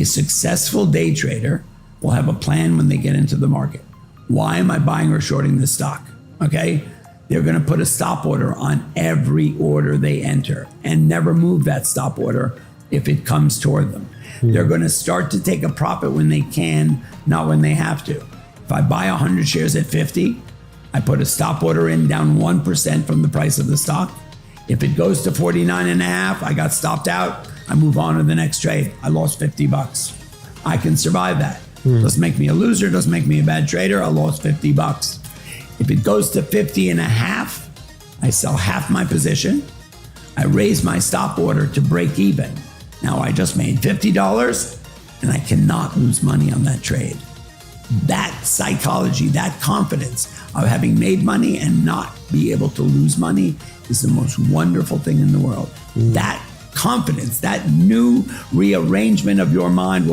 successful day trader will have a plan when they get into the market. Why am I buying or shorting this stock? Okay, they're going to put a stop order on every order they enter and never move that stop order if it comes toward them. They're going to start to take a profit when they can, not when they have to. If I buy 100 shares at 50, I put a stop order in down 1% from the price of the stock. If it goes to 49 and a half, I got stopped out. I move on to the next trade. I lost 50 bucks. I can survive that. Doesn't make me a loser, doesn't make me a bad trader. I lost 50 bucks. If it goes to 50 and a half, I sell half my position. I raise my stop order to break even. Now I just made $50 and I cannot lose money on that trade. That psychology, that confidence of having made money and not be able to lose money is the most wonderful thing in the world. That confidence, that new rearrangement of your mind